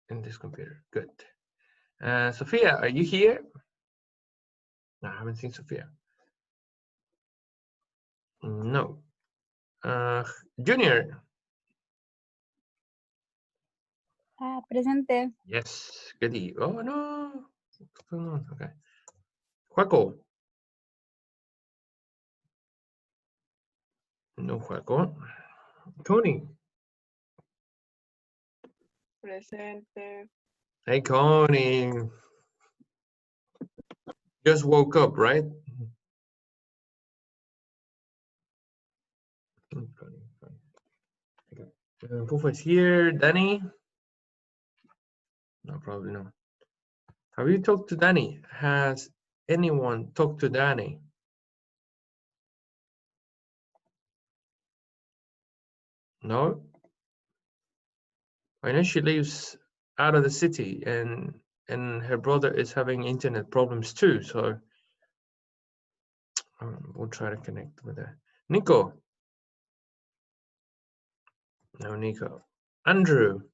in this computer. Good. Sophia, are you here? No, I haven't seen Sophia. No. Junior. Presente. Yes. Goody. Oh no. What's going on? Okay. Juaco. No Juaco. Tony. Presente. Hey, Connie. Just woke up, right? Okay. Pufa is here. Danny? No, probably not. Have you talked to Danny? Has anyone talked to Danny? No? I know she lives out of the city and her brother is having internet problems too, so we'll try to connect with her. Nico? No, Nico. Andrew?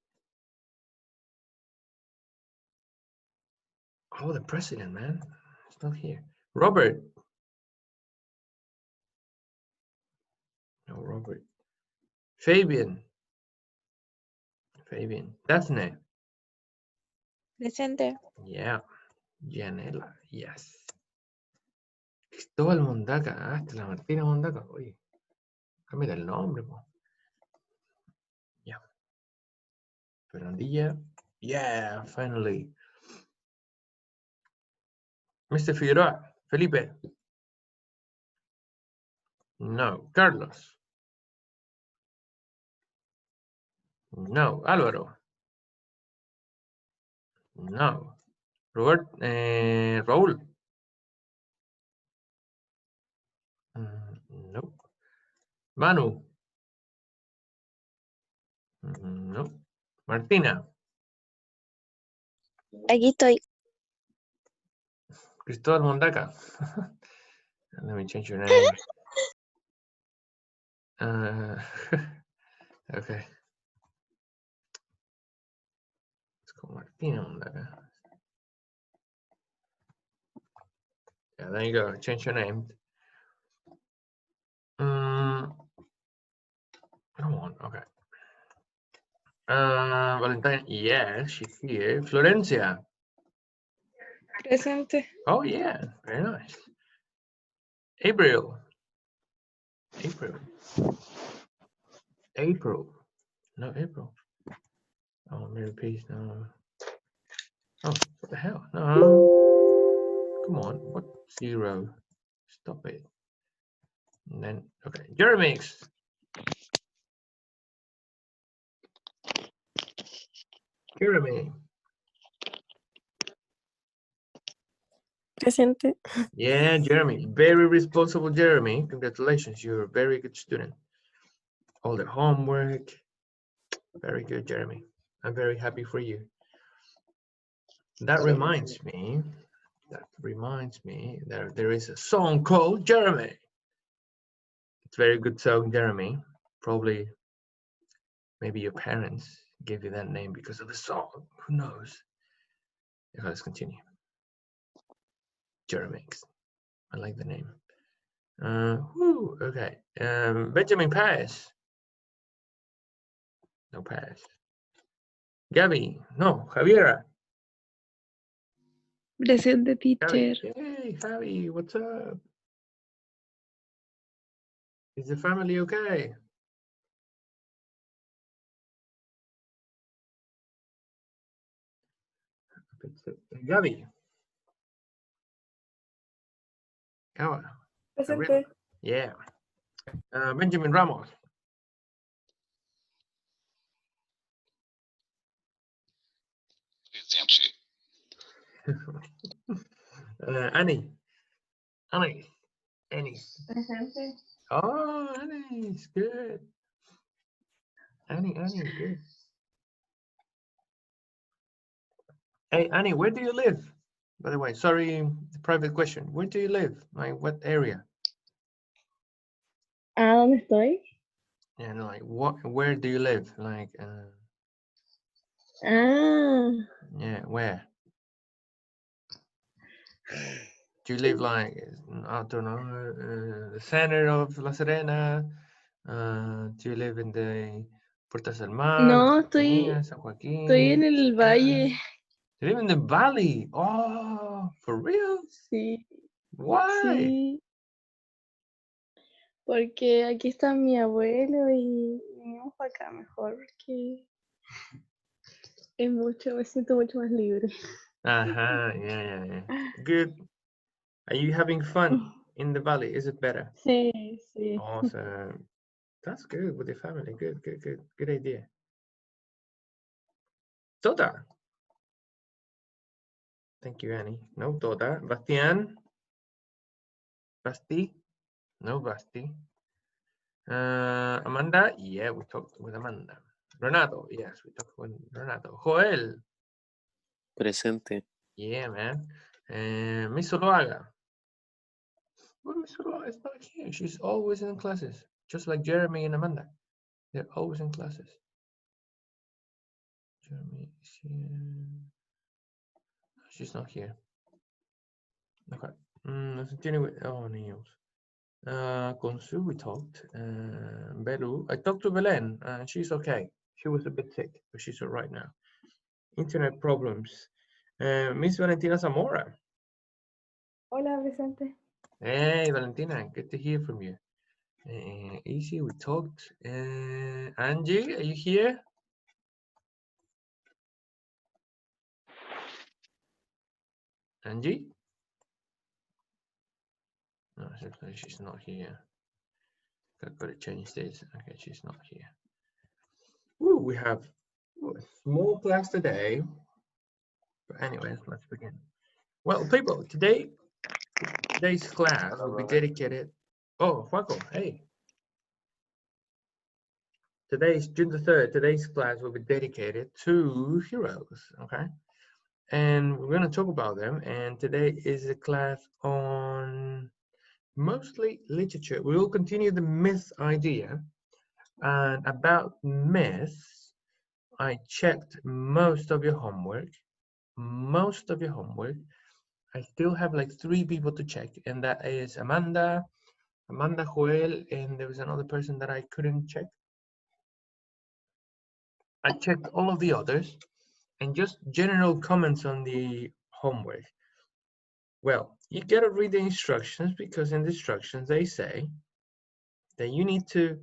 Oh, the president, man. He's not here. Robert? No, Robert. Fabian? Fabian. Daphne? Presente. Yeah. Gianella. Yes. Cristóbal Mondaca. Ah, esta es la Martina Mondaca. Oye, cámbiate el nombre, po. Yeah. Fernandilla. Yeah, finally. Mr. Figueroa. Felipe. No. Carlos. No. Álvaro. No. Robert. Raúl. No. Manu. No. Martina. Aquí estoy. Cristóbal Mondaca. Let me change your name. Okay. Let's call Martina Mondaca. Yeah, there you go. Change your name. Come on. Okay. Valentine. Yeah, she's here. Florencia. Presente. Oh yeah, very nice. April. April. No, April. Oh, Mary Peace. No. Oh, what the hell? No. Come on. What? 0. Stop it. And then, okay. Jeremy. Jeremy. Presente. Yeah, Jeremy. Very responsible, Jeremy. Congratulations. You're a very good student. All the homework. Very good, Jeremy. I'm very happy for you. That reminds me that there is a song called Jeremy. It's a very good song, Jeremy. Probably, maybe your parents gave you that name because of the song. Who knows? Okay, let's continue. Jeremy. I like the name. Okay. Benjamin Pass. No pass. Gabby. No, Javiera. Presente, teacher. Hey, Javi, what's up? Is the family okay? Gabby. Presente. Yeah. Benjamin Ramos. Annie. Annie. Presente. Oh, Annie's good. Annie, good. Hey, Annie, where do you live? By the way, sorry, private question. Where do you live? Like, what area? ¿Dónde estoy? And like, where do you live? Like, Yeah, where? Do you live like, I don't know, the center of La Serena? Do you live in the Puertas del Mar, No, Cercanías, San estoy en Joaquín? el valle. You live in the valley? Oh, for real? Sí, Why? sí. Porque aquí está mi abuelo y venimos para acá mejor porque me siento mucho más libre. Yeah. Good. Are you having fun in the valley? Is it better? Sí, sí. Awesome. That's good with your family. Good idea. Toda. Thank you, Annie. No, Toda. Bastian. Basti. No, Basti. Amanda. Yeah, we talked with Amanda. Renato. Yes, we talked with Renato. Joel. Presente. Yeah, man. Miss Oloaga. Well, Miss Oloaga is not here. She's always in classes, just like Jeremy and Amanda. They're always in classes. Jeremy is here. She's not here. Okay. Let's continue with, oh, niños. Con Sue we talked. Belu. I talked to Belen. She's okay. She was a bit sick, but she's all right now. Internet problems. Miss Valentina Zamora. Hola, presente. Hey, Valentina. Good to hear from you. Easy, we talked. Angie, are you here? Angie? No, she's not here. Got to change this. Okay, she's not here. Ooh, we have a small class today. But anyways, let's begin. Well, people, today's class will be dedicated. Oh, Juaco, hey. Today's June the 3rd. Today's class will be dedicated to heroes. Okay, and we're going to talk about them. And today is a class on mostly literature. We will continue the myth idea. And about myths, I checked most of your homework. I still have like 3 people to check, and that is Amanda, Joel, and there was another person that I couldn't check. I checked all of the others, and just general comments on the homework. Well, you gotta read the instructions, because in the instructions they say that you need to,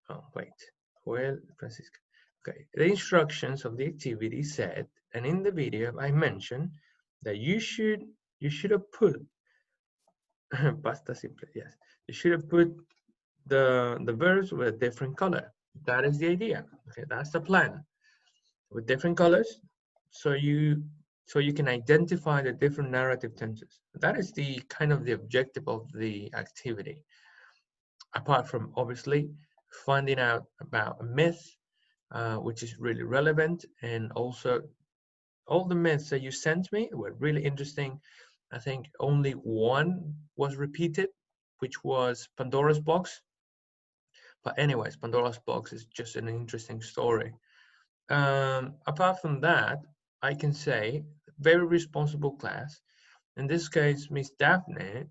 oh wait, Joel, Francisca. Okay, the instructions of the activity said, and in the video I mentioned that you should have put pasta simple, yes. You should have put the verbs with a different color. That is the idea. Okay, that's the plan. With different colors, so you can identify the different narrative tenses. That is the kind of the objective of the activity. Apart from obviously finding out about a myth, which is really relevant, and also all the myths that you sent me were really interesting. I think only one was repeated, which was Pandora's box. But anyways, Pandora's box is just an interesting story. Apart from that, I can say very responsible class. In this case, Miss Daphne,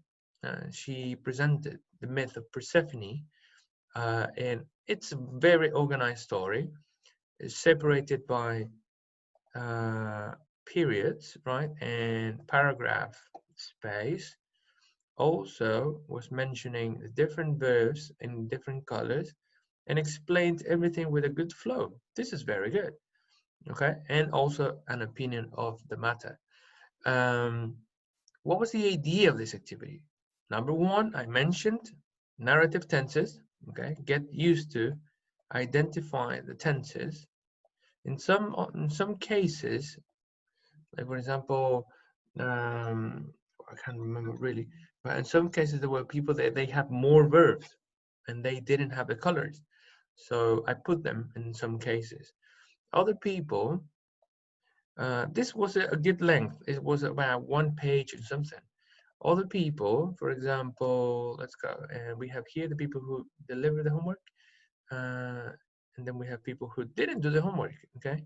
she presented the myth of Persephone, and it's a very organized story. It's separated by periods, right, and paragraph space. Also was mentioning the different verbs in different colors and explained everything with a good flow. This is very good. Okay, and also an opinion of the matter. What was the idea of this activity? Number one, I mentioned narrative tenses. Okay, get used to identify the tenses. In some cases, like for example, I can't remember really, but in some cases there were people that they have more verbs and they didn't have the colors. So I put them in some cases. Other people, this was a good length. It was about 1 page or something. Other people, for example, let's go, and we have here the people who deliver the homework, and then we have people who didn't do the homework. Okay,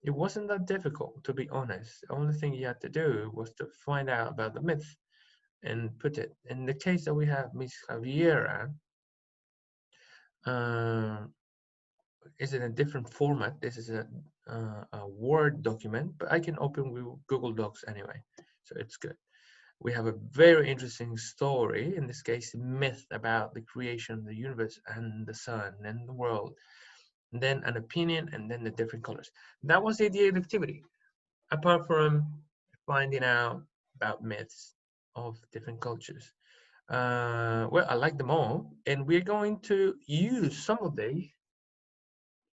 It wasn't that difficult, to be honest. The only thing you had to do was to find out about the myth and put it. In the case that we have Miss Javiera, is in a different format. This is a Word document, but I can open with Google Docs anyway, so it's good. We have a very interesting story, in this case, myth about the creation of the universe and the sun and the world, and then an opinion, and then the different colors. That was the idea activity, apart from finding out about myths of different cultures. Well, I like them all, and we're going to use some of these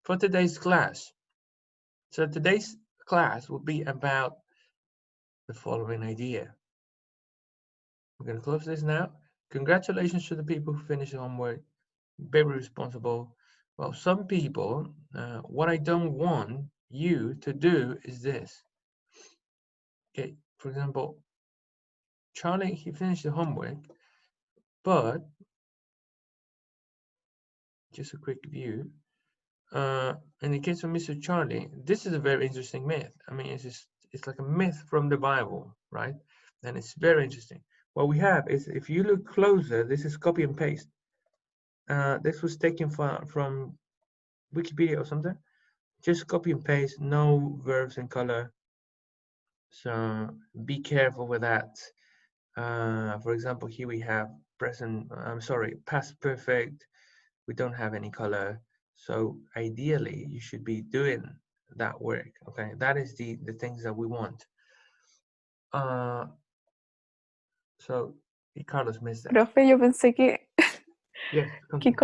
for today's class. So today's class will be about the following idea. We're going to close this now. Congratulations to the people who finished the homework. Very responsible. Well, some people, what I don't want you to do is this. Okay, for example, Charlie, he finished the homework, but just a quick view. In the case of Mr. Charlie, this is a very interesting myth. I mean, it's like a myth from the Bible, right? And it's very interesting. What we have is, if you look closer, this is copy and paste. This was taken from Wikipedia or something. Just copy and paste, no verbs in color. So be careful with that. For example, here we have past perfect. We don't have any color. So ideally, you should be doing that work. Okay, that is the things that we want. So Carlos missed that. Profe, yo pensé Yes, que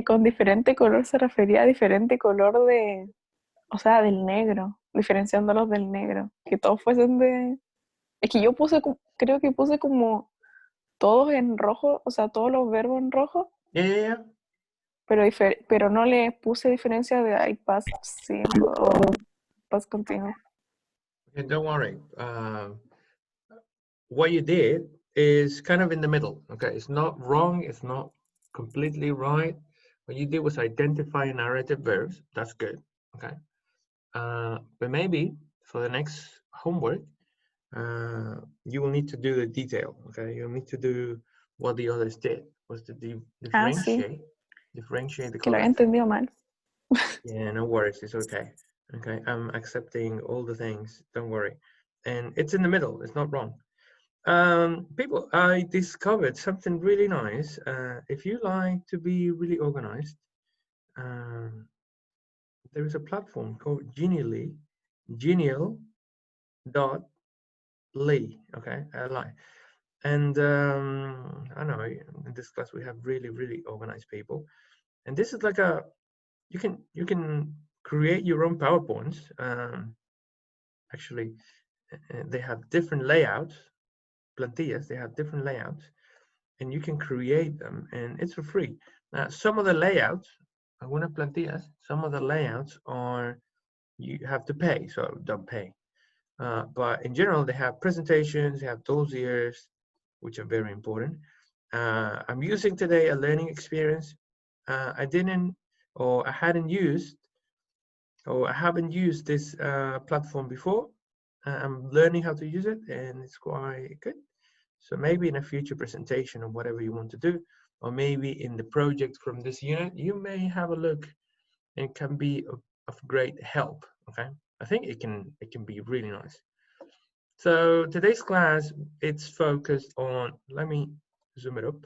con diferente color se refería a diferente color de, o sea, del negro, diferenciándolos del negro, que todos fuesen de... Es que yo creo que puse como todos en rojo, o sea, todos los verbos en rojo, yeah. pero no le puse diferencia de I past simple o past continuous. Okay, don't worry. What you did is kind of in the middle. Okay, it's not wrong. It's not completely right. What you did was identify narrative verbs. That's good. Okay. But maybe for the next homework, you will need to do the detail. Okay, you'll need to do what the others did, was to differentiate the Que lo había colors. entendido mal. Yeah, no worries, it's okay. Okay, I'm accepting all the things, don't worry. And it's in the middle, it's not wrong. People, I discovered something really nice. If you like to be really organized, there is a platform called Genially, genial.ly, okay, Li. And I know in this class we have really organized people, and this is like you can create your own PowerPoints. Actually, they have different layouts, plantillas. They have different layouts, and you can create them, and it's for free. Now, some of the layouts, algunas plantillas, some of the layouts are you have to pay, so don't pay. But in general, they have presentations, they have dossiers, which are very important. I'm using today a learning experience. I haven't used this platform before. I'm learning how to use it, and it's quite good. So maybe in a future presentation or whatever you want to do, or maybe in the project from this unit, you may have a look, and it can be of great help. Okay, I think it can be really nice. So today's class, it's focused on, let me zoom it up.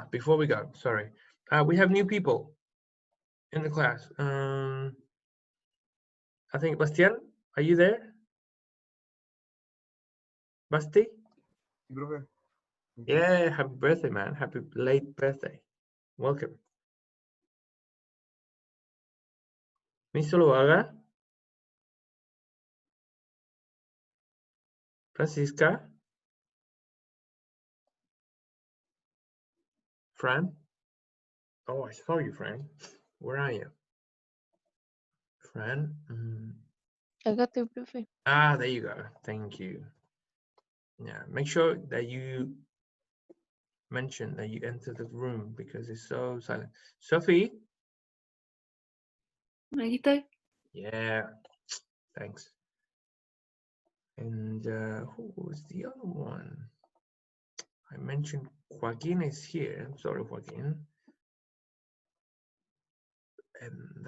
Before we go, sorry. We have new people in the class. I think, Bastian, are you there? Basti? Yeah, happy birthday, man. Happy late birthday. Welcome. Miss Loaga? Francisca? Fran? Oh, I saw you, Fran. Where are you? Fran? I got the profe. There you go. Thank you. Yeah, make sure that you mention that you enter the room because it's so silent. Sophie? Aquí estoy. Yeah, thanks. And who was the other one? I mentioned Joaquin is here. I'm sorry, Joaquin. And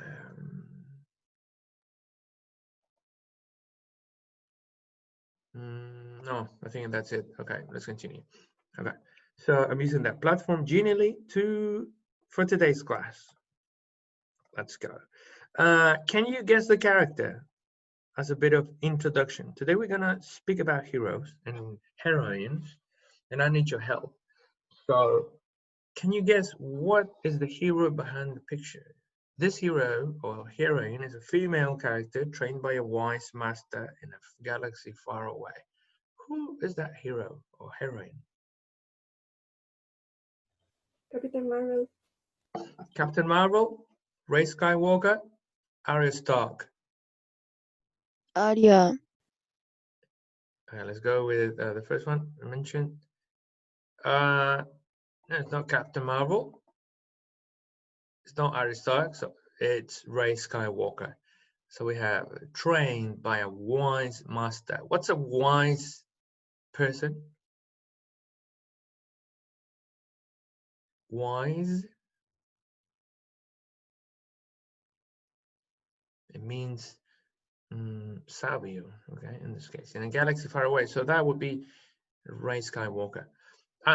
no, I think that's it. Okay, let's continue. Okay, so I'm using that platform genially for today's class. Let's go. Can you guess the character as a bit of introduction? Today we're gonna speak about heroes and heroines, and I need your help. So, can you guess what is the hero behind the picture? This hero or heroine is a female character trained by a wise master in a galaxy far away. Who is that hero or heroine? Captain Marvel. Captain Marvel, Rey Skywalker, Arya Stark. Arya. Okay, let's go with the first one I mentioned. No, it's not Captain Marvel. It's not Arya Stark, so it's Rey Skywalker. So we have trained by a wise master. What's a wise person? Wise. It means savvy, okay, in this case. In a galaxy far away. So that would be Rey Skywalker.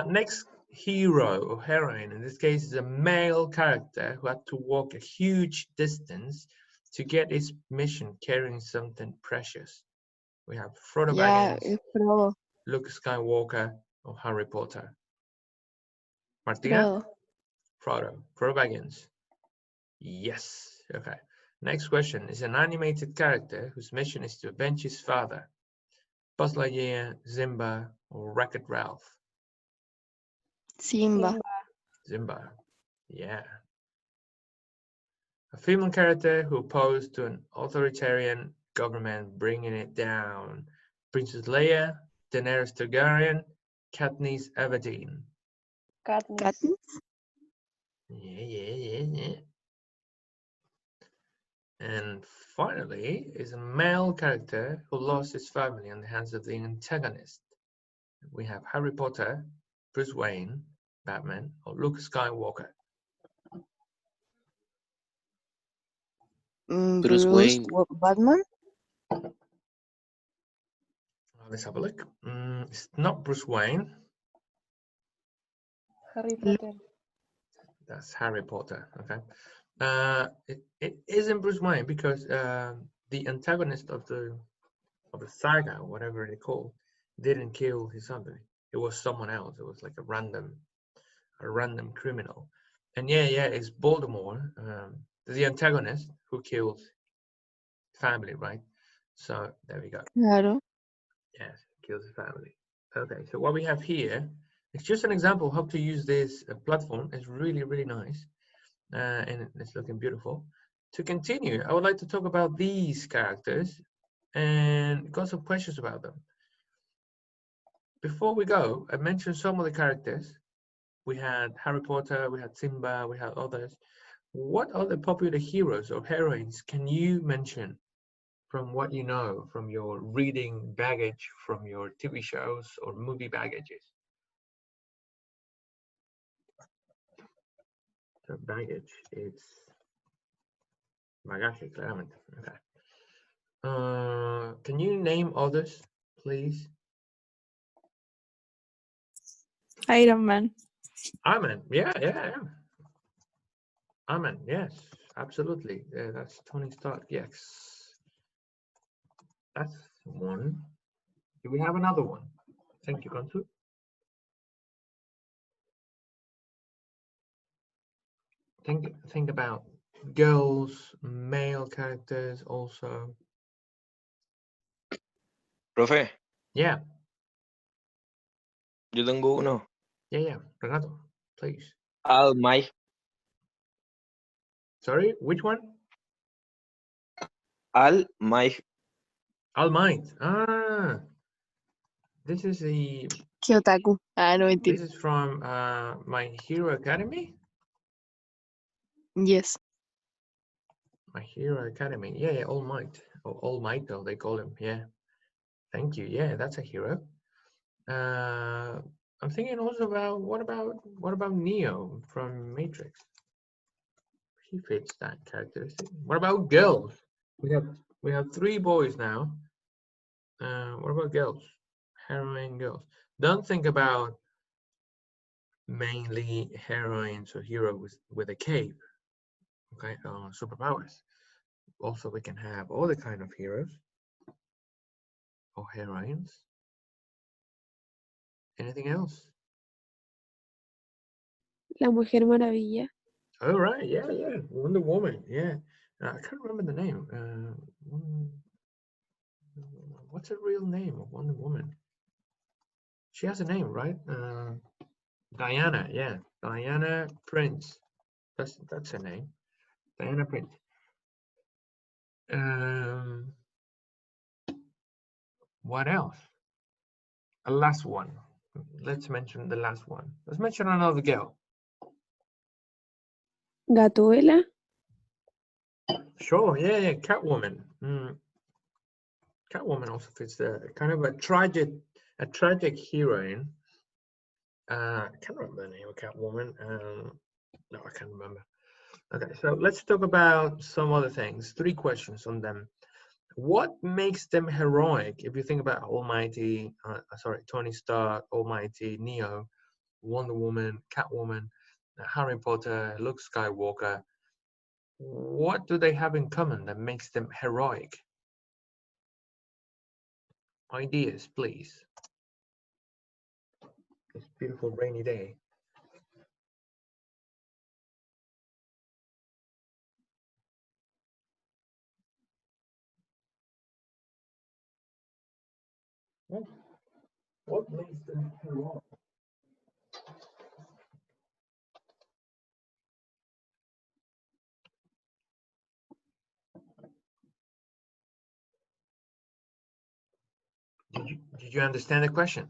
Next hero or heroine, in this case, is a male character who had to walk a huge distance to get his mission carrying something precious. We have Frodo Yeah, Baggins, Frodo. Luke Skywalker, or Harry Potter. Frodo. Martina? Frodo Baggins. Yes. Okay. Next question is an animated character whose mission is to avenge his father. Buzz Lightyear, Simba, or Wreck-It Ralph. Simba. Simba. Yeah. A female character who opposed to an authoritarian government bringing it down. Princess Leia, Daenerys Targaryen, Katniss Everdeen. Katniss. Yeah. And finally is a male character who lost his family in the hands of the antagonist. We have Harry Potter, Bruce Wayne, Batman, or Luke Skywalker. Bruce Wayne. Batman. Let's have a look. It's not Bruce Wayne. Harry Potter. That's Harry Potter. Okay. It isn't Bruce Wayne because the antagonist of the saga, whatever they call, didn't kill his family. It was someone else. It was like a random criminal. And yeah, it's Voldemort, the antagonist who killed family, right? So there we go. Claro. Yes, kills his family. Okay, so what we have here, it's just an example of how to use this platform. It's really, really nice. And it's looking beautiful. To continue, I would like to talk about these characters and got some questions about them. Before we go, I mentioned some of the characters. We had Harry Potter, we had Simba, we had others. What other popular heroes or heroines can you mention from what you know, from your reading baggage, from your TV shows or movie baggages? So baggage, it's bagaje, claramente. Okay. Can you name others, please? Iron Man. Iron Man, yeah. Iron Man, yes, absolutely. That's Tony Stark, yes. That's one. Do we have another one? Thank you, Kansu. Think about girls, male characters also. Profe, Yeah, yo tengo uno. yeah. Renato, please. All Might. Sorry, which one? All Might. All Might. This is the. Kyotaku. No, mentira. This is from My Hero Academy. Yes. My Hero Academy. Yeah, All Might. Or All Might, though they call him. Yeah. Thank you. Yeah, that's a hero. I'm thinking also about what about Neo from Matrix? He fits that characteristic. What about girls? We have 3 boys now. What about girls? Heroine girls. Don't think about mainly heroines or heroes with a cape. Okay, superpowers. Also, we can have other kind of heroes or heroines. Anything else? La Mujer Maravilla. Oh, right. Yeah. Wonder Woman. Yeah. I can't remember the name. What's the real name of Wonder Woman? She has a name, right? Diana. Yeah. Diana Prince. That's her name. Diana Prince. What else? A last one. Let's mention the last one. Let's mention another girl. Gatuela. Sure. Yeah. Catwoman. Catwoman also fits the kind of a tragic heroine. I can't remember the name of Catwoman. No, I can't remember. Okay, so let's talk about some other things. 3 questions on them. What makes them heroic? If you think about Almighty, Tony Stark, Almighty, Neo, Wonder Woman, Catwoman, Harry Potter, Luke Skywalker, what do they have in common that makes them heroic? Ideas, please. This beautiful rainy day. What makes them heroic? Did you understand the question?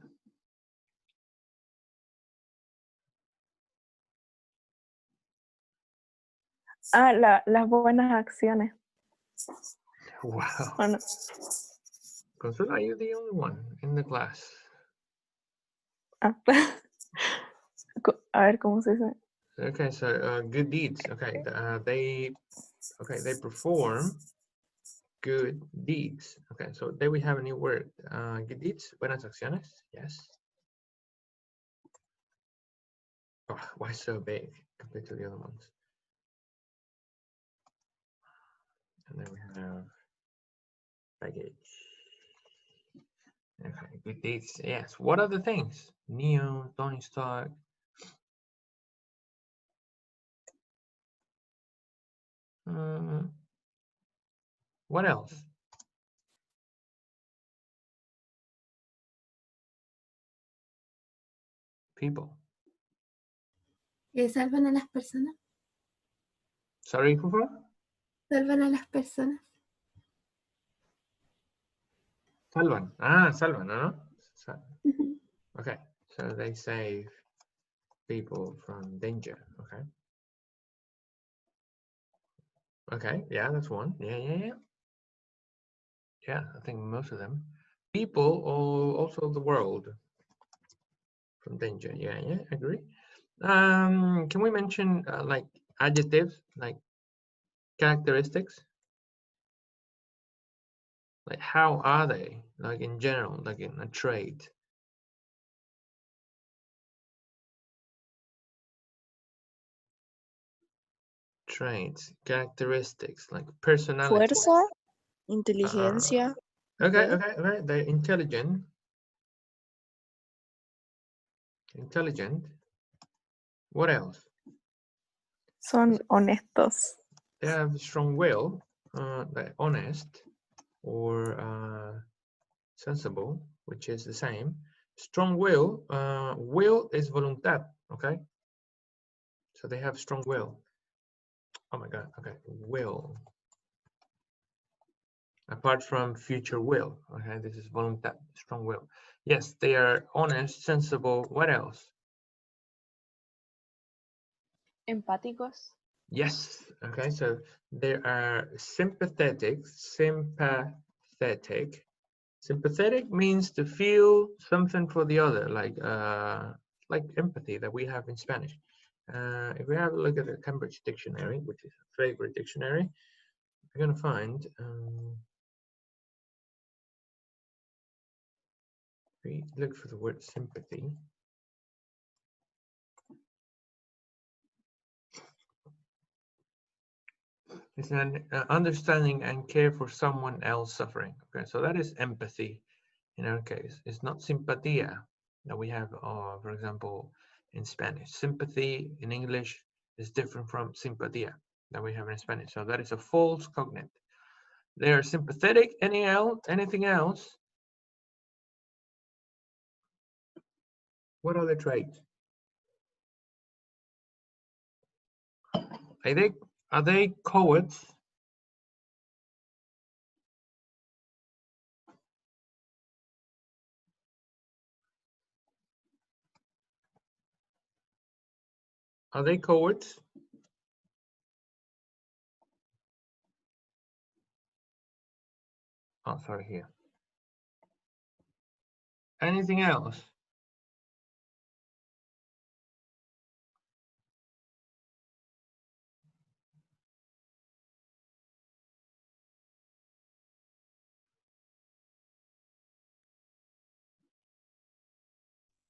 Las buenas acciones. Wow. ¿O no? Consuela, are you the only one in the class? Ah. A ver cómo se dice. Okay, so good deeds. Okay, they perform good deeds. Okay, so there we have a new word. Good deeds, buenas acciones. Yes. Oh, why so big compared to the other ones? And then we have baggage. Okay, good deeds. Yes. What are the things? Neo, Tony Stark. What else? People. Salvan a las personas. Sorry, por favor? Salvan a las personas. Salvan. Salvan, no? Okay, so they save people from danger. Okay. Okay, yeah, that's one. Yeah. Yeah, I think most of them. People or also the world from danger. Yeah, agree. Can we mention like adjectives, like characteristics? Like how are they? Like in general, like in a trait. Traits, characteristics, like personality. Fuerza, inteligencia. Okay. They're intelligent. What else? Son honestos. They have strong will. They're honest or sensible, which is the same. Strong will. Will is voluntad. Okay. So they have strong will. Oh my God. Okay. Will. Apart from future will. Okay. This is voluntad. Strong will. Yes, they are honest, sensible. What else? Empáticos. Yes. Okay. So there are sympathetic. Sympathetic means to feel something for the other, like empathy that we have in Spanish. If we have a look at the Cambridge Dictionary, which is a favorite dictionary, we're going to find. We look for the word sympathy. It's an understanding and care for someone else suffering. Okay, so that is empathy in our case. It's not simpatía that we have, for example, in Spanish. Sympathy in English is different from simpatía that we have in Spanish. So that is a false cognate. They are sympathetic. Anything else? What other traits? Are they cowards? Are they cowards? Oh, sorry, here. Anything else?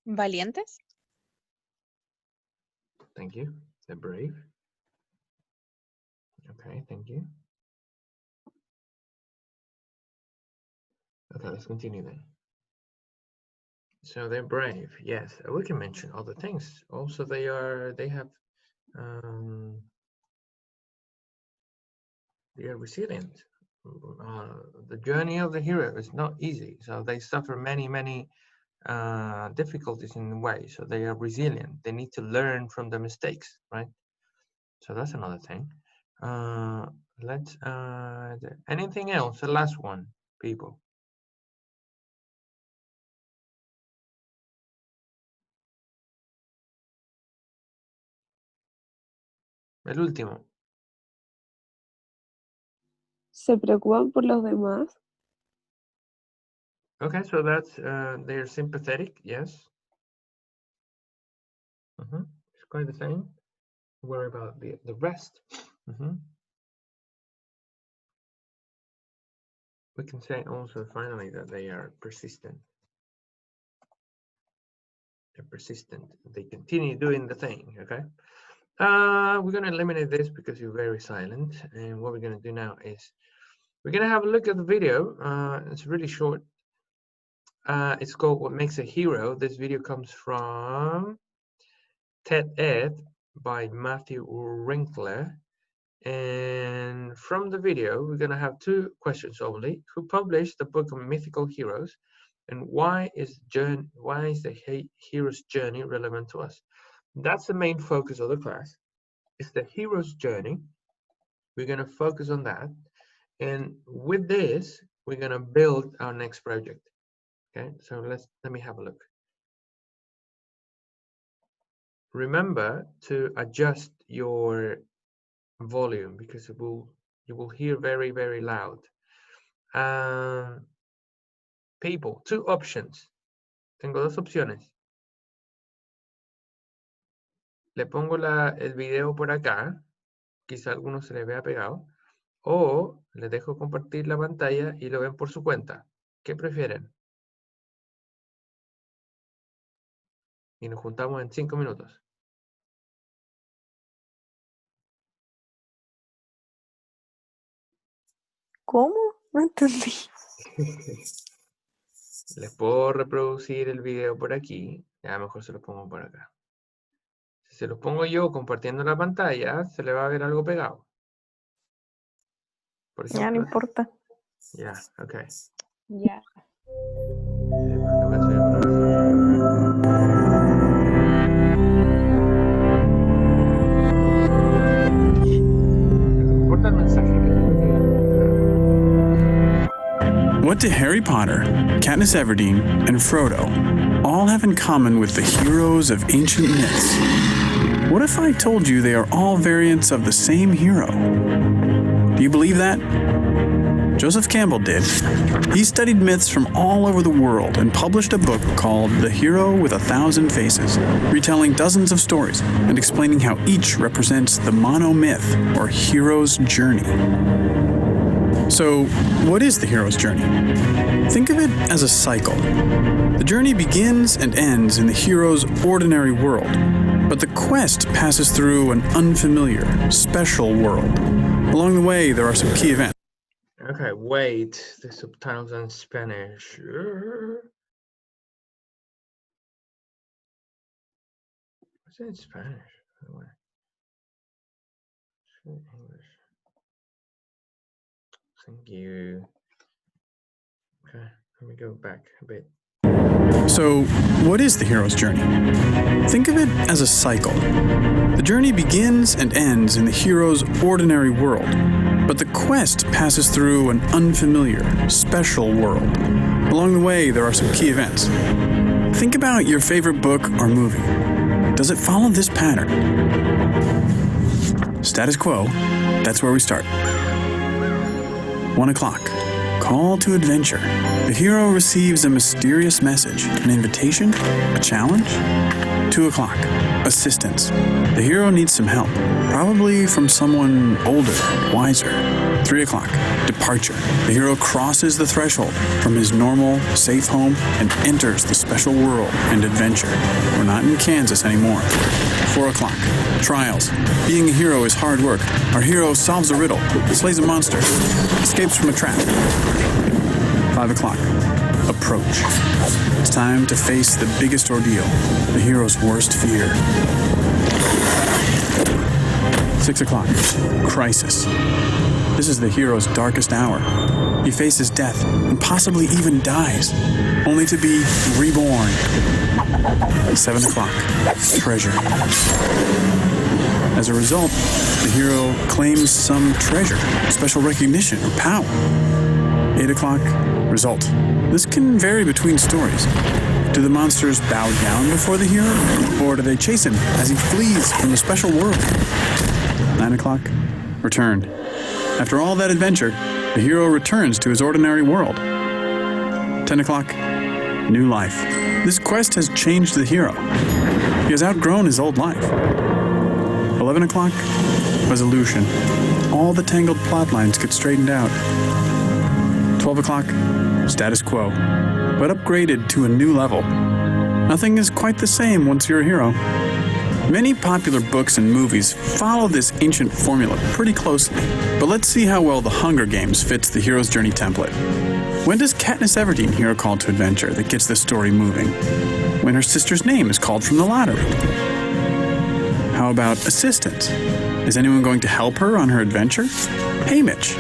¿Valientes? Thank you. They're brave. Okay, thank you. Okay, let's continue then. So they're brave. Yes, we can mention other things. Also, they are resilient. The journey of the hero is not easy. So they suffer many difficulties in the way. So they are resilient. They need to learn from the mistakes, right? So that's another thing. Let's anything else? The last one, people. El último. ¿Se preocupan por los demás? Okay, so that's they're sympathetic. Yes. It's quite the same. Worry about the rest. We can say also finally that they are persistent. They're persistent. They continue doing the thing. Okay. We're gonna eliminate this because you're very silent. And what we're gonna do now is we're gonna have a look at the video. It's really short. It's called "What Makes a Hero." This video comes from TED Ed by Matthew Winkler. And from the video, we're going to have two questions only. Who published the book of mythical heroes? And why is the hero's journey relevant to us? That's the main focus of the class. It's the hero's journey. We're going to focus on that. And with this, we're going to build our next project. Okay, so let me have a look. Remember to adjust your volume because you will hear very loud. People, two options. Tengo dos opciones. Le pongo el video por acá, quizá a algunos se les vea pegado, o les dejo compartir la pantalla y lo ven por su cuenta. ¿Qué prefieren? Y nos juntamos en 5 minutos. ¿Cómo? No entendí. Les puedo reproducir el video por aquí. A lo mejor se lo pongo por acá. Si se los pongo yo compartiendo la pantalla, se le va a ver algo pegado. Por ejemplo, Ya no importa. Ya, ok. Ya. Lo voy a subir por acá. Importa el mensaje que What do Harry Potter, Katniss Everdeen, and Frodo all have in common with the heroes of ancient myths? What if I told you they are all variants of the same hero? Do you believe that? Joseph Campbell did. He studied myths from all over the world and published a book called The Hero with 1,000 Faces, retelling dozens of stories and explaining how each represents the monomyth or hero's journey. So, what is the hero's journey? Think of it as a cycle. The journey begins and ends in the hero's ordinary world, but the quest passes through an unfamiliar, special world. Along the way, there are some key events. Okay, wait, the subtitles in Spanish. What's it in Spanish? English. Thank you. Okay, let me go back a bit. So, what is the hero's journey? Think of it as a cycle. The journey begins and ends in the hero's ordinary world, but the quest passes through an unfamiliar, special world. Along the way, there are some key events. Think about your favorite book or movie. Does it follow this pattern? Status quo, that's where we start. 1 o'clock. Call to adventure. The hero receives a mysterious message, an invitation, a challenge. 2 o'clock. Assistance. The hero needs some help, probably from someone older, wiser. 3 o'clock. Departure. The hero crosses the threshold from his normal, safe home and enters the special world and adventure. We're not in Kansas anymore. 4 o'clock. Trials. Being a hero is hard work. Our hero solves a riddle, slays a monster, escapes from a trap. 5 o'clock. Approach. It's time to face the biggest ordeal, the hero's worst fear. 6 o'clock. Crisis. This is the hero's darkest hour. He faces death and possibly even dies, only to be reborn. 7 o'clock. Treasure. As a result, the hero claims some treasure, special recognition, or power. 8 o'clock. Result. This can vary between stories. Do the monsters bow down before the hero, or do they chase him as he flees from the special world? 9 o'clock. Return. After all that adventure, the hero returns to his ordinary world. 10 o'clock. New life. This quest has changed the hero. He has outgrown his old life. 11 o'clock. Resolution. All the tangled plot lines get straightened out. 12 o'clock. Status quo, but upgraded to a new level. Nothing is quite the same once you're a hero. Many popular books and movies follow this ancient formula pretty closely, but let's see how well The Hunger Games fits the hero's journey template. When does Katniss Everdeen hear a call to adventure that gets the story moving? When her sister's name is called from the lottery. How about assistance? Is anyone going to help her on her adventure? Hey, Mitch.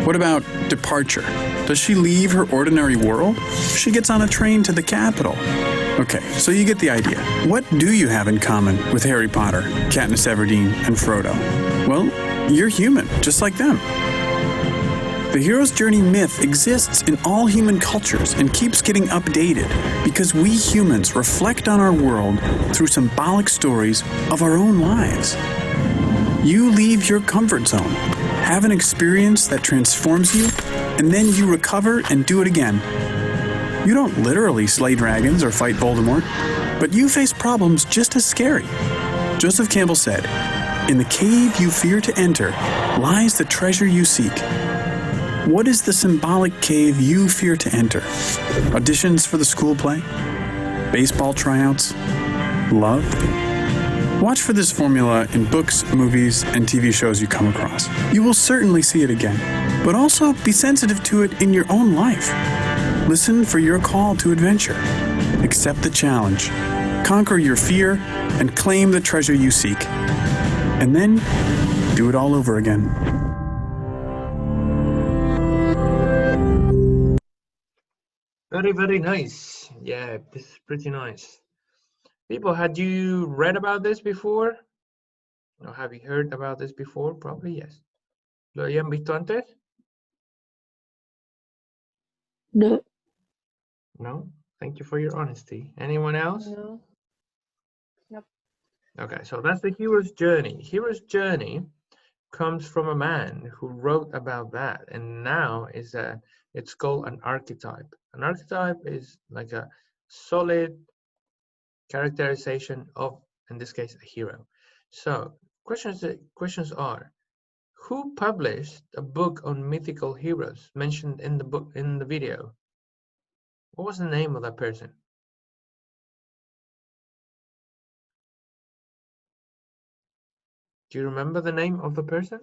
What about departure? Does she leave her ordinary world? She gets on a train to the capital. Okay, so you get the idea. What do you have in common with Harry Potter, Katniss Everdeen, and Frodo? Well, you're human, just like them. The hero's journey myth exists in all human cultures and keeps getting updated because we humans reflect on our world through symbolic stories of our own lives. You leave your comfort zone, have an experience that transforms you, and then you recover and do it again. You don't literally slay dragons or fight Voldemort, but you face problems just as scary. Joseph Campbell said, "In the cave you fear to enter lies the treasure you seek." What is the symbolic cave you fear to enter? Auditions for the school play? Baseball tryouts? Love? Watch for this formula in books, movies, and TV shows you come across. You will certainly see it again, but also be sensitive to it in your own life. Listen for your call to adventure. Accept the challenge. Conquer your fear and claim the treasure you seek. And then do it all over again. Very, very nice. Yeah, this is pretty nice. People, had you read about this before? Or have you heard about this before? Probably yes. ¿Lo habían visto antes? No. No? Thank you for your honesty. Anyone else? No. Nope. Okay, so that's the hero's journey. Hero's journey comes from a man who wrote about that, and now it's called an archetype. An archetype is like a solid characterization of, in this case, a hero. So questions are: who published a book on mythical heroes mentioned in the book, in the video? What was the name of that person? Do you remember the name of the person?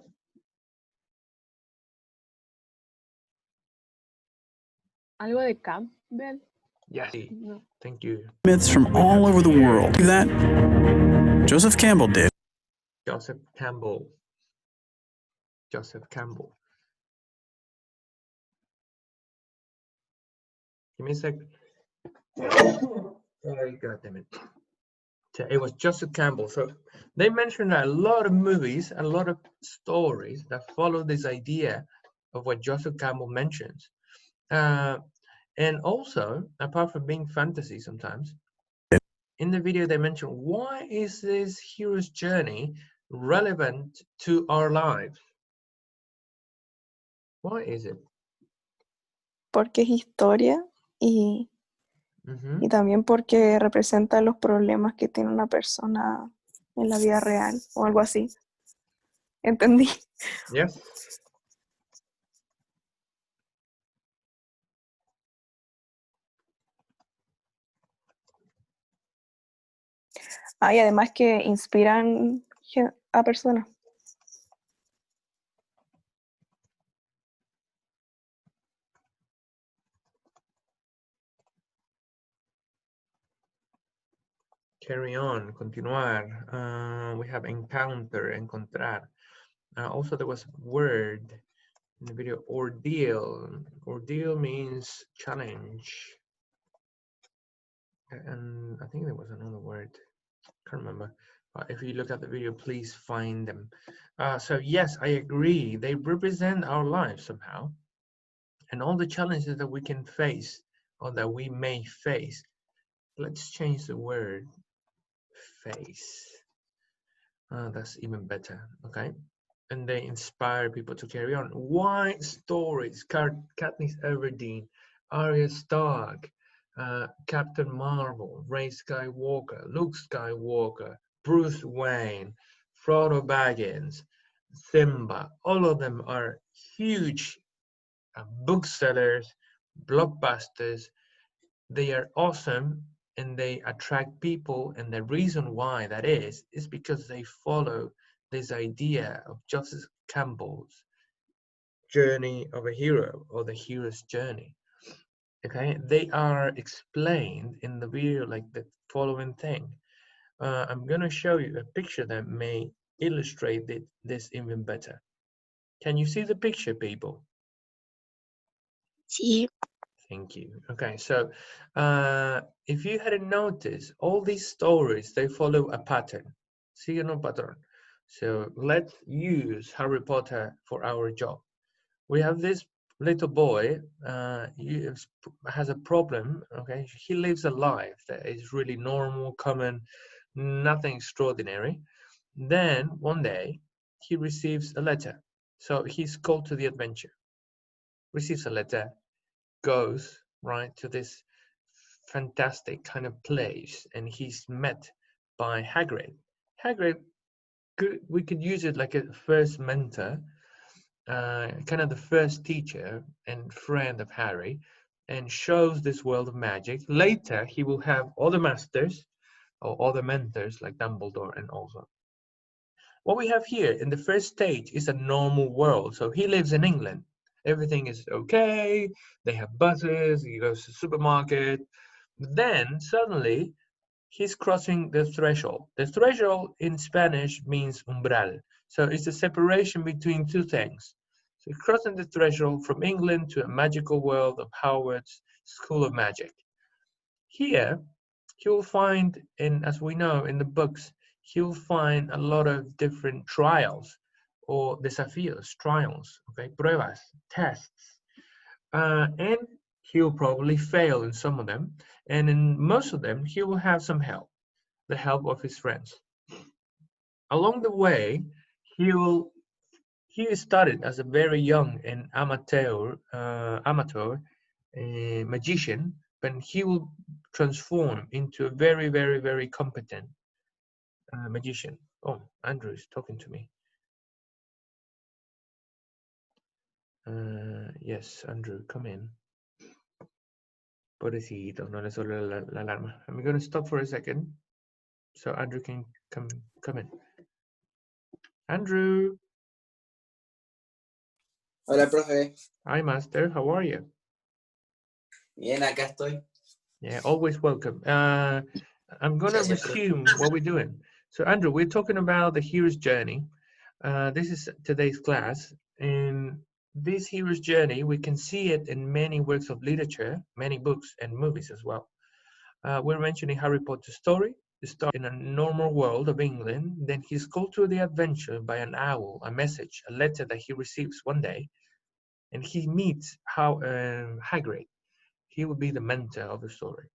Algo de Campbell. Yes. No. Thank you. Myths from all over the world. That Joseph Campbell did. Joseph Campbell. Joseph Campbell. Give me a sec. Oh, God damn it. So it was Joseph Campbell. So they mentioned a lot of movies, a lot of stories that follow this idea of what Joseph Campbell mentions. And also, apart from being fantasy sometimes, in the video they mention, why is this hero's journey relevant to our lives? Why is it? Porque es historia y también porque representa los problemas que tiene una persona en la vida real o algo así. ¿Entendí? Yes. Y además que inspiran a personas. Carry on, continuar. We have encounter, encontrar. Also, there was a word in the video, ordeal. Ordeal means challenge. And I think there was another word. Can't remember. If you look at the video, please find them. So yes, I agree. They represent our lives somehow. And all the challenges that we can face or that we may face. Let's change the word face. That's even better, okay? And they inspire people to carry on. Why stories? Katniss Everdeen, Arya Stark, Captain Marvel, Rey Skywalker, Luke Skywalker, Bruce Wayne, Frodo Baggins, Simba. All of them are huge booksellers, blockbusters. They are awesome and they attract people, and the reason why that is because they follow this idea of Joseph Campbell's journey of a hero, or the hero's journey. Okay, they are explained in the video like the following thing. I'm going to show you a picture that may illustrate this even better. Can you see the picture, people? Sí. Thank you. Okay, so if you hadn't noticed, all these stories, they follow a pattern. Siguen un patrón. So let's use Harry Potter for our job. We have this little boy, he has a problem, okay? He lives a life that is really normal, common, nothing extraordinary. Then one day, he receives a letter. So he's called to the adventure. Receives a letter, goes right to this fantastic kind of place, and he's met by Hagrid. Hagrid, we could use it like a first mentor, kind of the first teacher and friend of Harry, and shows this world of magic. Later, he will have other masters or other mentors like Dumbledore and also. What we have here in the first stage is a normal world. So he lives in England. Everything is okay. They have buses. He goes to the supermarket. Then suddenly he's crossing the threshold. The threshold in Spanish means umbral. So it's a separation between two things. So he's crossing the threshold from England to a magical world of Howard's School of Magic. Here, he will find, as we know in the books, he'll find a lot of different trials or desafíos, trials, okay, pruebas, tests. And he'll probably fail in some of them. And in most of them, he will have some help, the help of his friends. along the way, he started as a very young and amateur magician, but he will transform into a very, very, very competent magician. Oh, Andrew is talking to me. Yes, Andrew, come in. Pobrecito, no le sonó la alarma. I'm going to stop for a second so Andrew can come in. Andrew. Hola, profe. Hi, Master. How are you? Bien, acá estoy. Yeah, always welcome. I'm going to Gracias, profe. resume what we're doing. So, Andrew, we're talking about the hero's journey. This is today's class. In this hero's journey, we can see it in many works of literature, many books and movies as well. We're mentioning Harry Potter's story. He starts in a normal world of England. Then he's called to the adventure by an owl, a message, a letter that he receives one day. And he meets Hagrid. He will be the mentor of the story.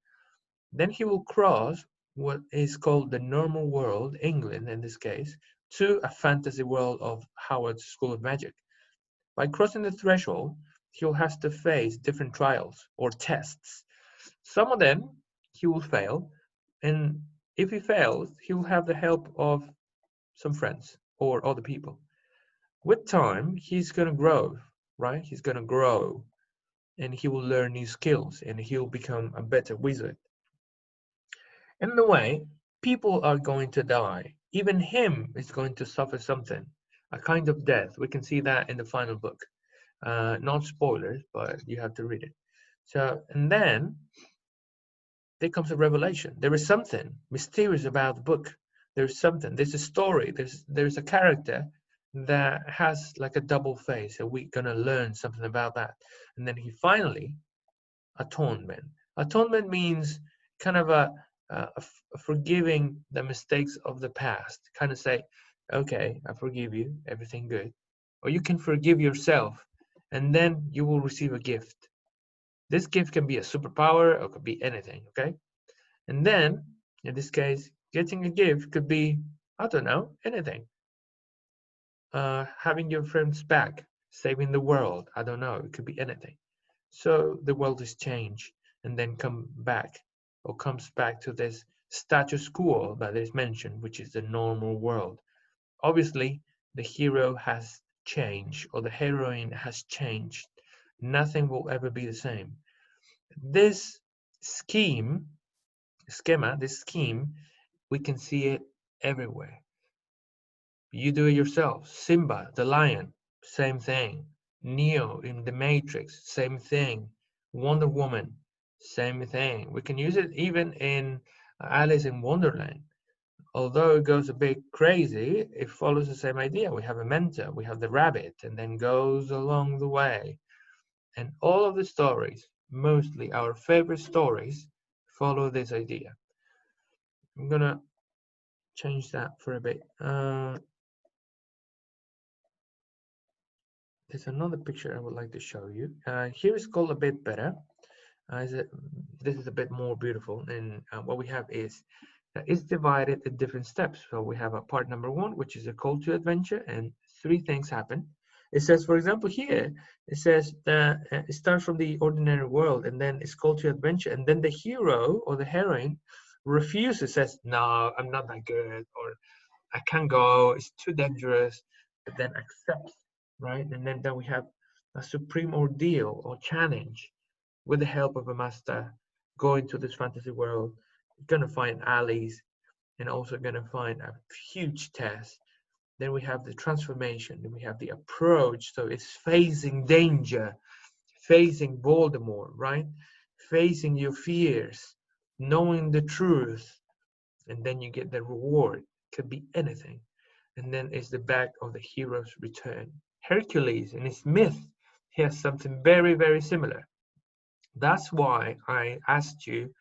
Then he will cross what is called the normal world, England in this case, to a fantasy world of Howard's School of Magic. By crossing the threshold, he'll have to face different trials or tests. Some of them he will fail, and if he fails, he will have the help of some friends or other people. With time, he's going to grow, right? He's going to grow, and he will learn new skills, and he'll become a better wizard. In the way, people are going to die. Even him is going to suffer something, a kind of death. We can see that in the final book. Not spoilers, but you have to read it. So, and then there comes a revelation. There is something mysterious about the book. There's something. There's a story. There's a character that has like a double face, and we're gonna learn something about that. And then he finally, atonement. Atonement means kind of a forgiving the mistakes of the past. Kind of say, okay, I forgive you, everything good. Or you can forgive yourself, and then you will receive a gift. This gift can be a superpower or could be anything, okay? And then, in this case, getting a gift could be, I don't know, anything. Having your friends back, saving the world, I don't know, it could be anything. So the world is changed and then comes back to this status quo that is mentioned, which is the normal world. Obviously, the hero has changed or the heroine has changed. Nothing will ever be the same. This scheme, we can see it everywhere. You do it yourself. Simba, the lion, same thing. Neo in the Matrix, same thing. Wonder Woman, same thing. We can use it even in Alice in Wonderland. Although it goes a bit crazy, it follows the same idea. We have a mentor, we have the rabbit, and then goes along the way. And all of the stories, mostly our favorite stories, follow this idea. I'm gonna change that for a bit. There's another picture I would like to show you. Here is called A Bit Better. This is a bit more beautiful, and what we have is it's divided in different steps. So we have a part number 1, which is a call to adventure, and 3 things happen. It says, for example, here, it says that it starts from the ordinary world, and then it's called to adventure, and then the hero or the heroine refuses, says, no, I'm not that good, or I can't go, it's too dangerous, but then accepts, right? And then we have a supreme ordeal or challenge with the help of a master, going to this fantasy world. You're gonna find alleys and also gonna find a huge test. Then we have the transformation, then we have the approach. So it's facing danger, facing Voldemort, right? Facing your fears, knowing the truth, and then you get the reward. Could be anything. And then it's the back of the hero's return. Hercules in his myth, he has something very, very similar. That's why I asked you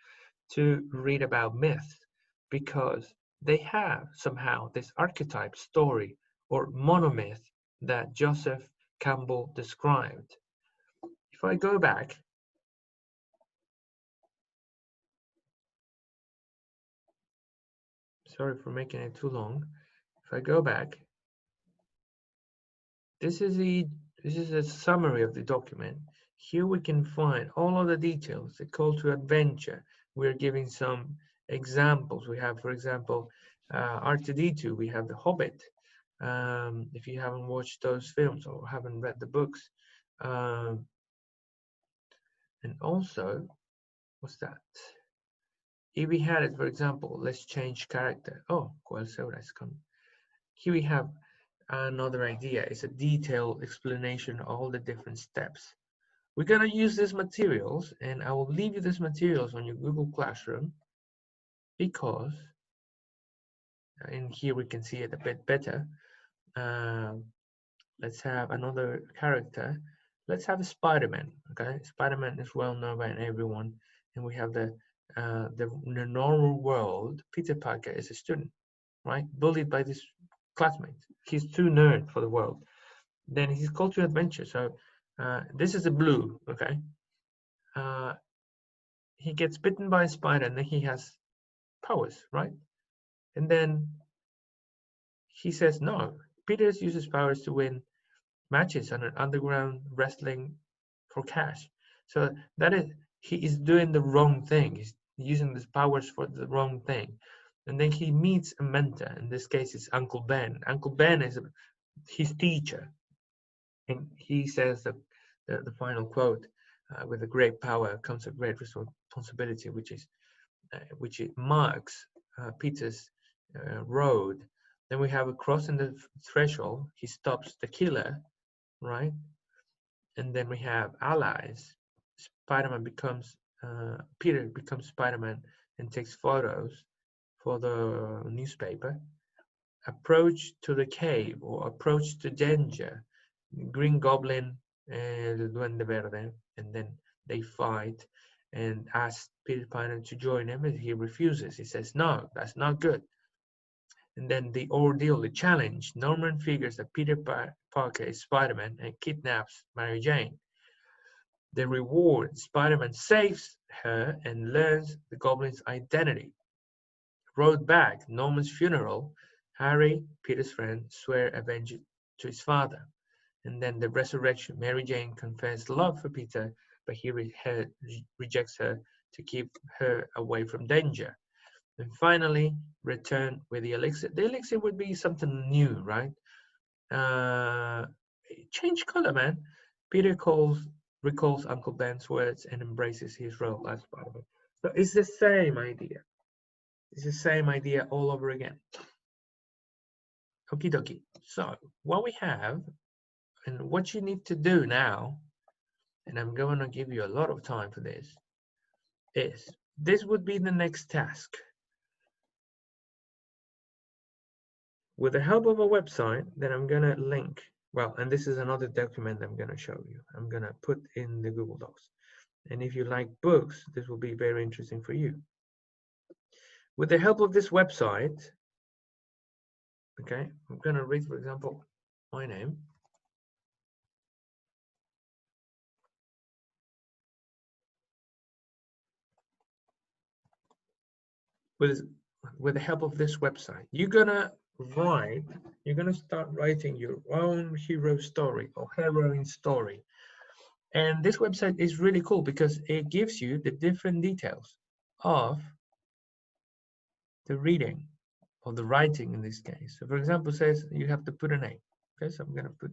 to read about myths, because they have somehow this archetype story or monomyth that Joseph Campbell described. If I go back, sorry for making it too long. if I go back, this is a summary of the document. Here we can find all of the details, the call to adventure. We're giving some examples. We have, for example, R2D2, we have The Hobbit. If you haven't watched those films or haven't read the books. And also, what's that? If we had it, for example, let's change character. Oh, ¿cuál será? Here we have another idea. It's a detailed explanation of all the different steps. We're going to use these materials, and I will leave you these materials on your Google Classroom because, and here we can see it a bit better. Let's have another character. Let's have Spider-Man. Okay, Spider-Man is well known by everyone, and we have the normal world. Peter Parker is a student, right? Bullied by his classmates. He's too nerd for the world. Then he's called to adventure. So this is a blue. Okay. He gets bitten by a spider, and then he has powers, right? And then he says no. Peter uses powers to win matches on an underground wrestling for cash. So that is, he is doing the wrong thing. He's using his powers for the wrong thing. And then he meets a mentor. In this case, it's Uncle Ben. Uncle Ben is his teacher. And he says the final quote, with a great power comes a great responsibility, which it marks Peter's road. Then we have a crossing the threshold. He stops the killer, right? And then we have allies. Spider-Man becomes Peter becomes Spider-Man and takes photos for the newspaper. Approach to the cave or approach to danger. Green Goblin and the Duende Verde, and then they fight and ask Peter Parker to join him, and he refuses. He says, "No, that's not good." And then the ordeal, the challenge. Norman figures that Peter Parker is Spider-Man and kidnaps Mary Jane. The reward, Spider-Man saves her and learns the Goblin's identity. Road back, Norman's funeral. Harry, Peter's friend, swear avenge to his father. And then the resurrection, Mary Jane confessed love for Peter, but he rejects her to keep her away from danger. And finally, return with the elixir. The elixir would be something new, right? Change color, man. Peter recalls Uncle Ben's words and embraces his role as Spider-Man. So it's the same idea. It's the same idea all over again. Okie dokie. So what we have and what you need to do now, and I'm going to give you a lot of time for this, is this would be the next task. With the help of a website that I'm going to link, well, and this is another document I'm going to show you. I'm going to put in the Google Docs. And if you like books, this will be very interesting for you. With the help of this website, okay, I'm going to read, for example, my name. With the help of this website, you're gonna start writing your own hero story or heroine story. And this website is really cool because it gives you the different details of the reading or the writing in this case. So for example, it says you have to put a name. Okay, so I'm gonna put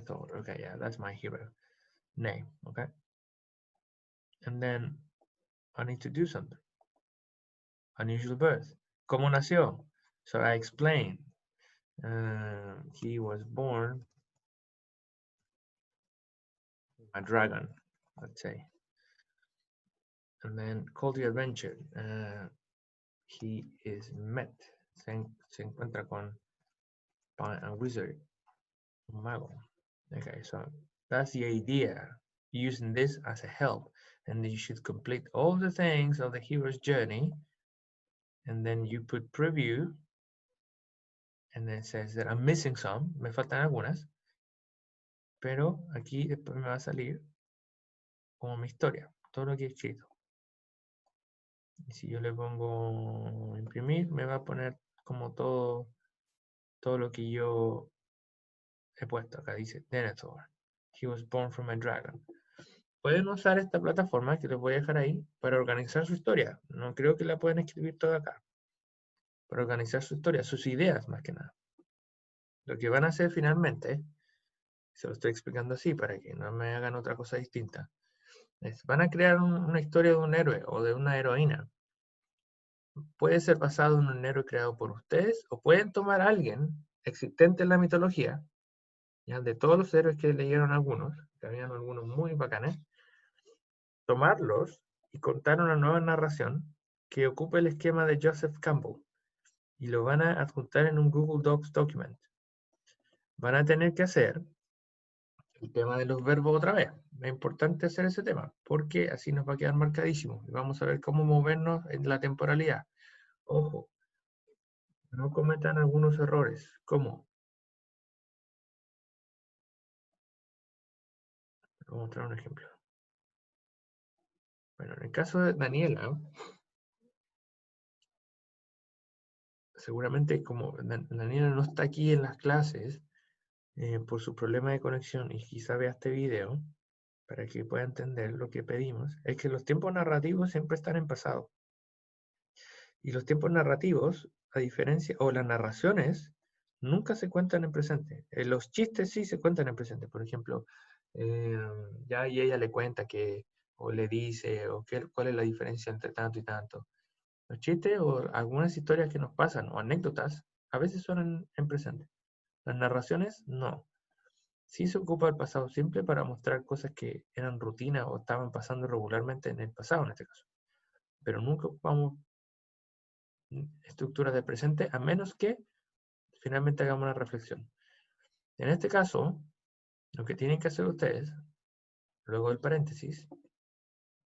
Thor. Okay, yeah, that's my hero name. Okay, and then I need to do something. Unusual birth. ¿Cómo nació? So I explain. He was born a dragon, let's say. And then call to adventure. He is met. Se encuentra con a wizard, un mago. Okay, so that's the idea. Using this as a help, and you should complete all the things of the hero's journey, and then you put preview, and then it says that I'm missing some, me faltan algunas, pero aquí después me va a salir como mi historia, todo lo que he escrito. Y si yo le pongo imprimir, me va a poner como todo lo que yo he puesto. Acá dice Denethor. He was born from a dragon. Pueden usar esta plataforma que les voy a dejar ahí para organizar su historia. No creo que la puedan escribir toda acá. Para organizar su historia, sus ideas más que nada. Lo que van a hacer finalmente, se lo estoy explicando así para que no me hagan otra cosa distinta, es, van a crear una historia de un héroe o de una heroína. Puede ser basado en un héroe creado por ustedes o pueden tomar a alguien existente en la mitología, ya de todos los héroes que leyeron algunos, que habían algunos muy bacanes, tomarlos y contar una nueva narración que ocupe el esquema de Joseph Campbell y lo van a adjuntar en un Google Docs document. Van a tener que hacer el tema de los verbos otra vez. Es importante hacer ese tema porque así nos va a quedar marcadísimo y vamos a ver cómo movernos en la temporalidad. Ojo, no cometan algunos errores, como voy a mostrar un ejemplo. Bueno, en el caso de Daniela, seguramente como Daniela no está aquí en las clases por su problema de conexión y quizá vea este video para que pueda entender lo que pedimos, es que los tiempos narrativos siempre están en pasado. Y los tiempos narrativos, a diferencia, o las narraciones, nunca se cuentan en presente. Los chistes sí se cuentan en presente. Por ejemplo, ya y ella le cuenta que, o le dice, o cuál es la diferencia entre tanto y tanto. Los chistes o algunas historias que nos pasan, o anécdotas, a veces son en presente. Las narraciones, no. Sí se ocupa el pasado simple para mostrar cosas que eran rutina o estaban pasando regularmente en el pasado, en este caso. Pero nunca ocupamos estructuras de presente a menos que finalmente hagamos una reflexión. En este caso, lo que tienen que hacer ustedes, luego del paréntesis,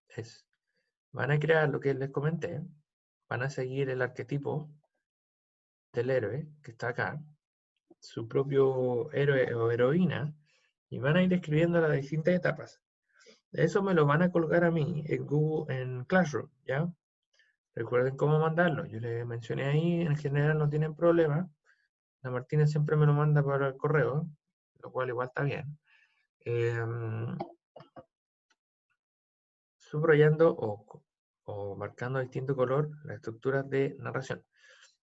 es, van a crear lo que les comenté, van a seguir el arquetipo del héroe que está acá, su propio héroe o heroína, y van a ir escribiendo las distintas etapas. Eso me lo van a colgar a mí en Google, en Classroom, ¿ya? Recuerden cómo mandarlo. Yo les mencioné ahí, en general no tienen problema. La Martina siempre me lo manda por el correo, lo cual igual está bien. Subrayando o marcando de distinto color las estructuras de narración.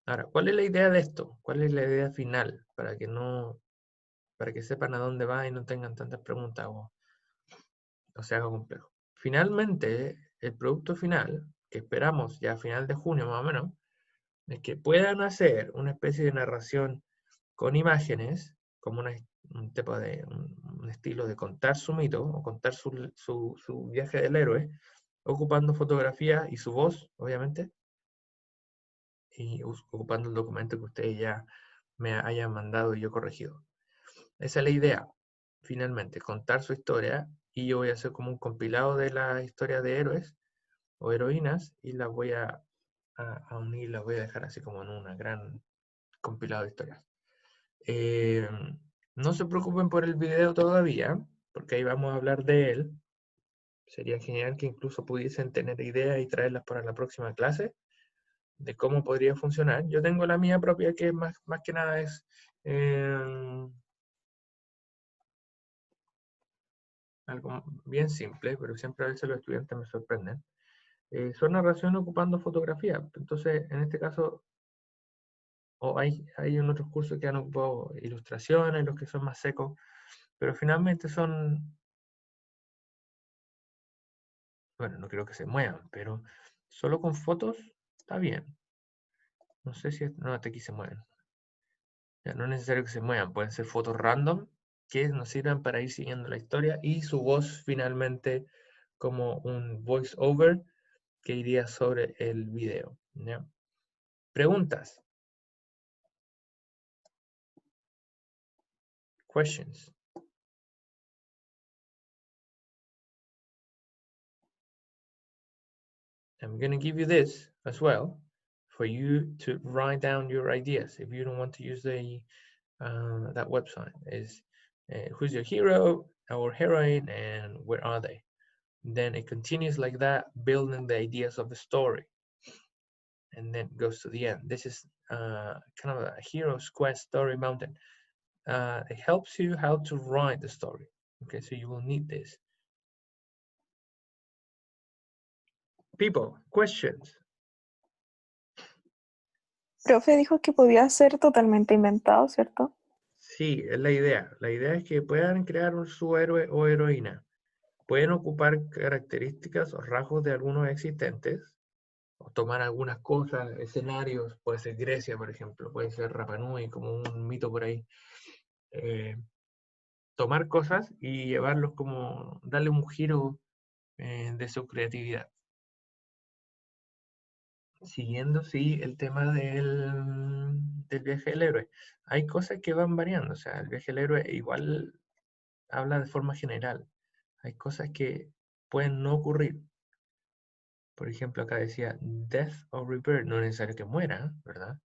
Ahora, ¿cuál es la idea de esto? ¿Cuál es la idea final? Para que sepan a dónde va y no tengan tantas preguntas o se haga complejo. Finalmente, el producto final, que esperamos ya a final de junio más o menos, es que puedan hacer una especie de narración con imágenes, como un tipo de un estilo de contar su mito o contar su viaje del héroe, ocupando fotografía y su voz, obviamente, y ocupando el documento que ustedes ya me hayan mandado y yo corregido. Esa es la idea, finalmente, contar su historia, y yo voy a hacer como un compilado de la historia de héroes o heroínas y las voy a unir, las voy a dejar así como en una gran compilado de historias. No se preocupen por el video todavía, porque ahí vamos a hablar de él. Sería genial que incluso pudiesen tener ideas y traerlas para la próxima clase de cómo podría funcionar. Yo tengo la mía propia que más que nada es algo bien simple, pero siempre a veces los estudiantes me sorprenden. Son narración ocupando fotografía. Entonces, en este caso, hay en otros cursos que han ocupado ilustraciones, los que son más secos, pero finalmente son, bueno, no creo que se muevan, pero solo con fotos está bien. No sé si, no, hasta aquí se mueven. Ya, no es necesario que se muevan, pueden ser fotos random que nos sirvan para ir siguiendo la historia y su voz finalmente como un voice over que iría sobre el video. ¿Ya? Preguntas. Questions. I'm going to give you this as well for you to write down your ideas if you don't want to use that website. Is who's your hero or heroine and where are they? Then it continues like that, building the ideas of the story, and then goes to the end. This is kind of a hero's quest story mountain. It helps you how to write the story. Okay, so you will need this. People, questions? Profe dijo que podía ser totalmente inventado, ¿cierto? Sí, es la idea. La idea es que puedan crear su héroe o heroína. Pueden ocupar características o rasgos de algunos existentes, o tomar algunas cosas, escenarios, puede ser Grecia, por ejemplo, puede ser Rapa Nui, como un mito por ahí. Tomar cosas y llevarlos como, darle un giro de su creatividad. Siguiendo, sí, el tema del viaje del héroe. Hay cosas que van variando, o sea, el viaje del héroe igual habla de forma general. Hay cosas que pueden no ocurrir. Por ejemplo, acá decía death or rebirth, no es necesario que muera, ¿verdad?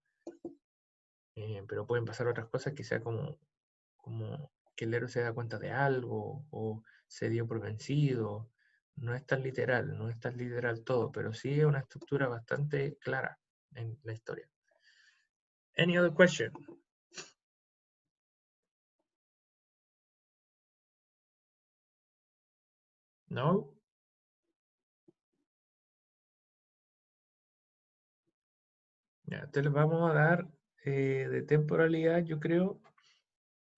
Pero pueden pasar otras cosas que sea como que el héroe se da cuenta de algo o se dio por vencido. No es tan literal, no es tan literal todo, pero sí es una estructura bastante clara en la historia. Any other question? No? Ya, entonces vamos a dar de temporalidad, yo creo,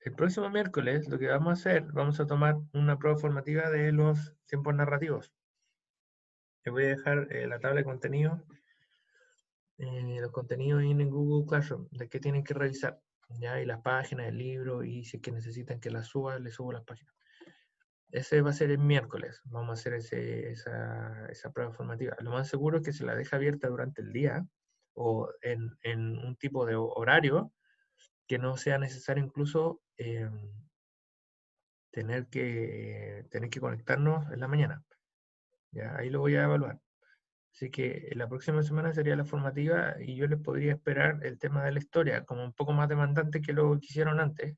el próximo miércoles lo que vamos a hacer, vamos a tomar una prueba formativa de los tiempos narrativos. Les voy a dejar la tabla de contenido, los contenidos en Google Classroom, de qué tienen que revisar, ya, y las páginas del libro, y si es que necesitan que las suba, les subo las páginas. Ese va a ser el miércoles, vamos a hacer esa prueba formativa. Lo más seguro es que se la deje abierta durante el día, o en un tipo de horario, que no sea necesario incluso tener que conectarnos en la mañana. Ya, ahí lo voy a evaluar. Así que la próxima semana sería la formativa y yo les podría esperar el tema de la historia como un poco más demandante que lo que hicieron antes,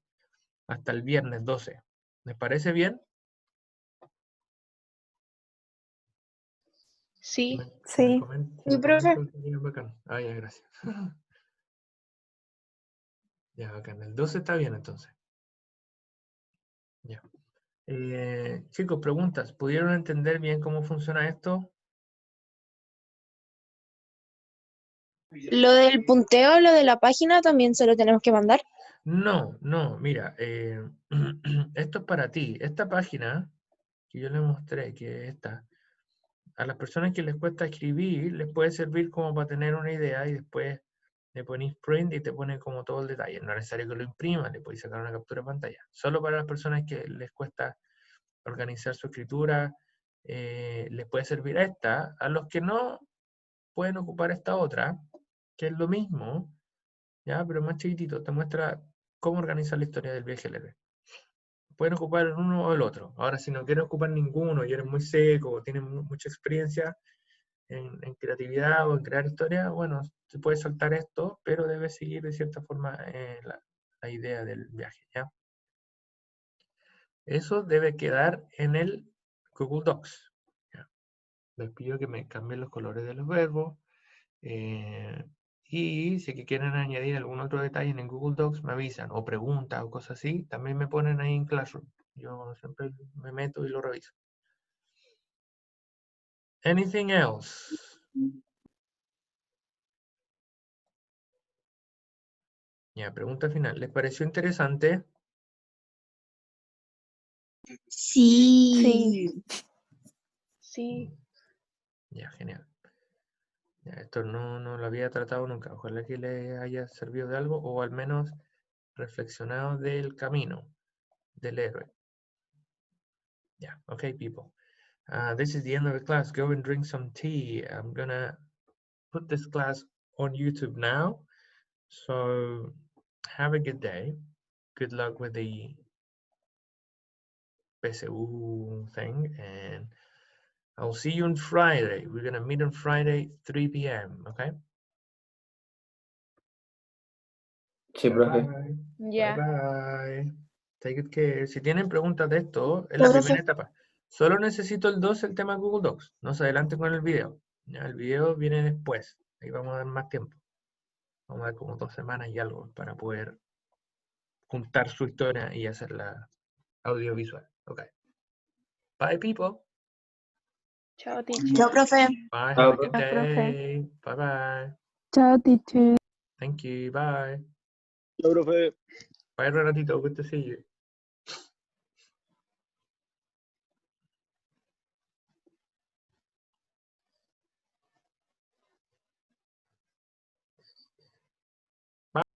hasta el viernes 12. ¿Les parece bien? Sí, Sí. Sí, profe. Bacán. Ah, ya, gracias. Ya, bacán. El 12 está bien entonces. Ya. Chicos, preguntas. ¿Pudieron entender bien cómo funciona esto? Lo del punteo, lo de la página, también se lo tenemos que mandar. No, no, mira, esto es para ti. Esta página que yo les mostré, que es esta, a las personas que les cuesta escribir, les puede servir como para tener una idea y después le ponéis print y te pone como todo el detalle. No es necesario que lo impriman, le podéis sacar una captura de pantalla. Solo para las personas que les cuesta organizar su escritura, les puede servir esta. A los que no, pueden ocupar esta otra, que es lo mismo, ¿ya? Pero más chiquitito, te muestra cómo organizar la historia del viaje del héroe. Pueden ocupar el uno o el otro. Ahora, si no quieren ocupar ninguno y eres muy seco o tienes mucha experiencia en creatividad o en crear historia, bueno, se puede saltar esto, pero debes seguir de cierta forma la idea del viaje, ¿ya? Eso debe quedar en el Google Docs. ¿Ya? Les pido que me cambien los colores de los verbos. Y si que quieren añadir algún otro detalle en el Google Docs, me avisan, o preguntas o cosas así, también me ponen ahí en Classroom. Yo siempre me meto y lo reviso. Anything else? Ya, pregunta final. ¿Les pareció interesante? Sí. Sí. Ya, genial. Ya, esto no lo había tratado nunca. Ojalá que les haya servido de algo o al menos reflexionado del camino del héroe. Yeah, okay, people. This is the end of the class. Go and drink some tea. I'm gonna put this class on YouTube now. So have a good day. Good luck with the PSU thing, and I'll see you on Friday. We're gonna meet on Friday, 3 p.m. Okay? Sí, Bye profe. bye. Ya. Bye bye. Take good care. Si tienen preguntas de esto, es Ya, la profe. primera etapa. Solo necesito el 2, el tema Google Docs. No se adelante con el video. Ya, el video viene después. Ahí vamos a dar más tiempo. Vamos a dar como 2 semanas y algo para poder juntar su historia y hacerla audiovisual. Ok. Bye, people. Chao, teacher. Chao, profe. Bye. Chao, Have a good profe. day. Bye bye. Chao, teacher. Thank you. Bye. Chao, profe. Bye, Renatito. Good to see you.